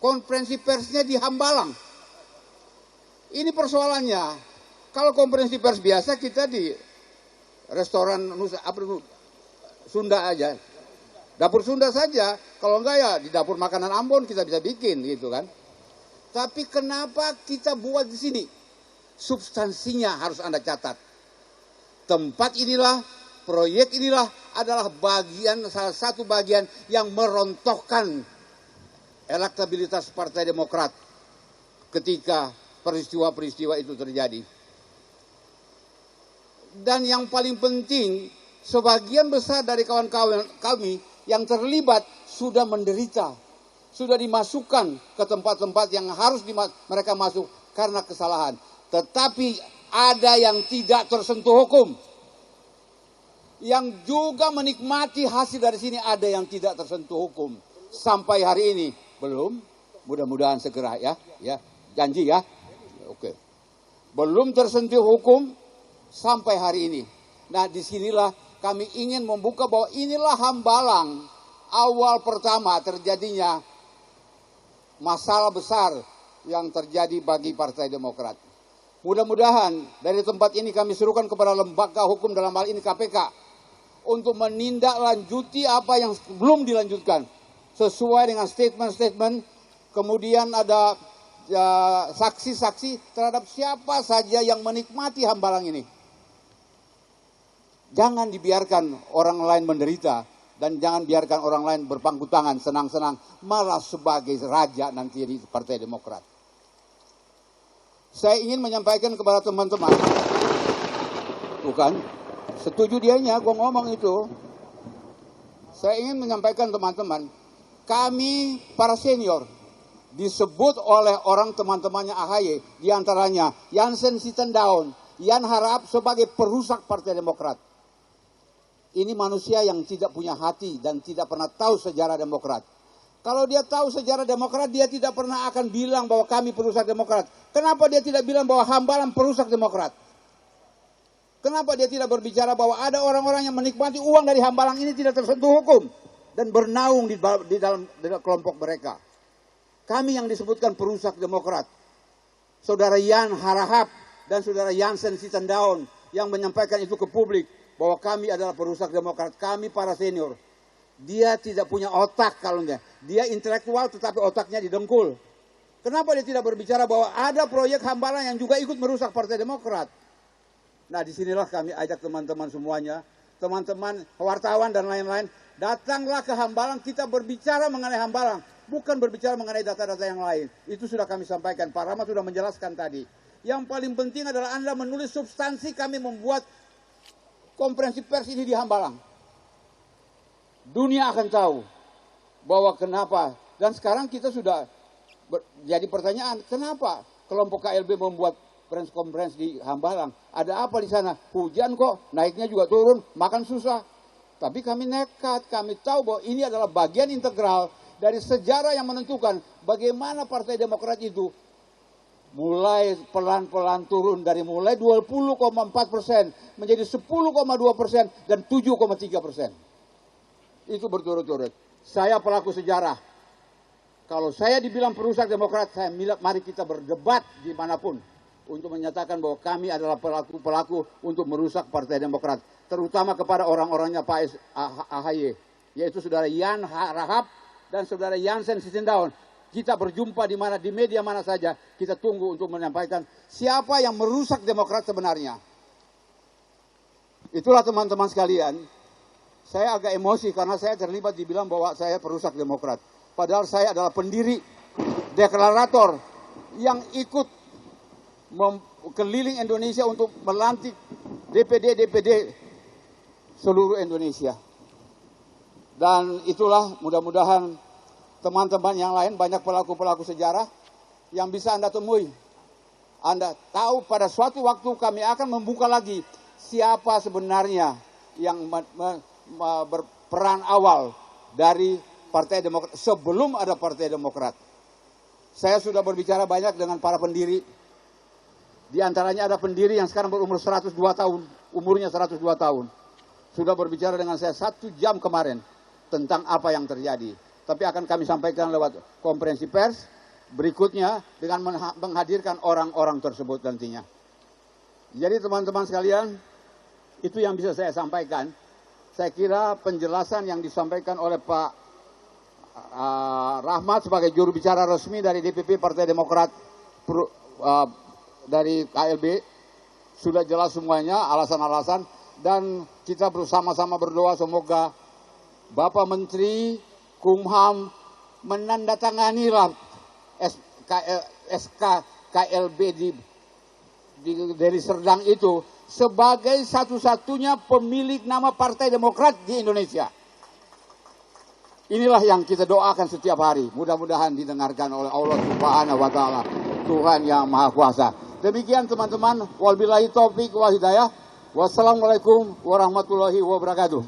konferensi persnya di Hambalang. Ini persoalannya. Kalau konferensi pers biasa kita di restoran Sunda aja. Dapur Sunda saja. Kalau enggak ya di dapur makanan Ambon kita bisa bikin gitu kan. Tapi kenapa kita buat di sini? Substansinya harus Anda catat. Tempat inilah, proyek inilah adalah salah satu bagian yang merontohkan elektabilitas Partai Demokrat ketika peristiwa-peristiwa itu terjadi. Dan yang paling penting, sebagian besar dari kawan-kawan kami yang terlibat sudah menderita, sudah dimasukkan ke tempat-tempat yang harus mereka masuk karena kesalahan. Tetapi ada yang tidak tersentuh hukum. Yang juga menikmati hasil dari sini ada yang tidak tersentuh hukum. Sampai hari ini belum, mudah-mudahan segera ya. Janji ya. Oke. Belum tersentuh hukum sampai hari ini. Nah, disinilah kami ingin membuka bahwa inilah Hambalang awal pertama terjadinya masalah besar yang terjadi bagi Partai Demokrat. Mudah-mudahan dari tempat ini kami serukan kepada lembaga hukum dalam hal ini KPK untuk menindaklanjuti apa yang belum dilanjutkan sesuai dengan statement-statement. Kemudian ada saksi-saksi terhadap siapa saja yang menikmati Hambalang ini. Jangan dibiarkan orang lain menderita dan jangan biarkan orang lain berpangku tangan senang-senang malah sebagai raja nanti di Partai Demokrat. Saya ingin menyampaikan kepada teman-teman, bukan setuju dianya gua ngomong itu. Saya ingin menyampaikan teman-teman, kami para senior disebut oleh orang teman-temannya AHY, diantaranya Jansen Sittendaun, Jan Harap sebagai perusak Partai Demokrat. Ini manusia yang tidak punya hati dan tidak pernah tahu sejarah Demokrat. Kalau dia tahu sejarah Demokrat, dia tidak pernah akan bilang bahwa kami perusak Demokrat. Kenapa dia tidak bilang bahwa Hambalang perusak Demokrat? Kenapa dia tidak berbicara bahwa ada orang-orang yang menikmati uang dari Hambalang ini tidak tersentuh hukum dan bernaung di dalam kelompok mereka? Kami yang disebutkan perusak Demokrat. Saudara Jan Harahap dan saudara Jansen Sittendaun yang menyampaikan itu ke publik bahwa kami adalah perusak Demokrat, kami para senior. Dia tidak punya otak kalau dia intelektual tetapi otaknya didengkul. Kenapa dia tidak berbicara bahwa ada proyek Hambalang yang juga ikut merusak Partai Demokrat? Nah, disinilah kami ajak teman-teman semuanya, teman-teman wartawan dan lain-lain, datanglah ke Hambalang, kita berbicara mengenai Hambalang, bukan berbicara mengenai data-data yang lain. Itu sudah kami sampaikan, Pak Rahmat sudah menjelaskan tadi. Yang paling penting adalah Anda menulis substansi kami membuat konferensi pers ini di Hambalang. Dunia akan tahu bahwa kenapa. Dan sekarang kita sudah jadi pertanyaan, kenapa kelompok KLB membuat press conference di Hambalang? Ada apa di sana? Hujan kok, naiknya juga turun, makan susah. Tapi kami nekat, kami tahu bahwa ini adalah bagian integral dari sejarah yang menentukan bagaimana Partai Demokrat itu mulai pelan-pelan turun dari mulai 20,4% menjadi 10,2% dan 7,3%. Itu berturut-turut. Saya pelaku sejarah. Kalau saya dibilang perusak Demokrat, mari kita berdebat dimanapun untuk menyatakan bahwa kami adalah pelaku-pelaku untuk merusak Partai Demokrat. Terutama kepada orang-orangnya Pak AHY, yaitu saudara Jan Harahap dan saudara Jansen Sittendaun. Kita berjumpa di media mana saja, kita tunggu untuk menyampaikan siapa yang merusak Demokrat sebenarnya. Itulah teman-teman sekalian, saya agak emosi karena saya terlibat dibilang bahwa saya perusak Demokrat. Padahal saya adalah pendiri, deklarator yang ikut keliling Indonesia untuk melantik DPD seluruh Indonesia. Dan itulah mudah-mudahan teman-teman yang lain, banyak pelaku-pelaku sejarah yang bisa Anda temui. Anda tahu pada suatu waktu kami akan membuka lagi siapa sebenarnya yang berperan awal dari Partai Demokrat sebelum ada Partai Demokrat. Saya sudah berbicara banyak dengan para pendiri. Di antaranya ada pendiri yang sekarang berumur 102 tahun, umurnya 102 tahun. Sudah berbicara dengan saya 1 jam kemarin tentang apa yang terjadi. Tapi akan kami sampaikan lewat konferensi pers berikutnya dengan menghadirkan orang-orang tersebut nantinya. Jadi teman-teman sekalian, itu yang bisa saya sampaikan. Saya kira penjelasan yang disampaikan oleh Pak Rahmat sebagai juru bicara resmi dari DPP Partai Demokrat dari KLB sudah jelas semuanya alasan-alasan, dan kita bersama-sama berdoa semoga Bapak Menteri Kumham menandatanganilah SK KLB dari Serdang itu sebagai satu-satunya pemilik nama Partai Demokrat di Indonesia. Inilah yang kita doakan setiap hari. Mudah-mudahan didengarkan oleh Allah Subhanahu wa Ta'ala, Tuhan yang Maha Kuasa. Demikian teman-teman. Wabillahi taufiq wal hidayah. Wassalamualaikum warahmatullahi wabarakatuh.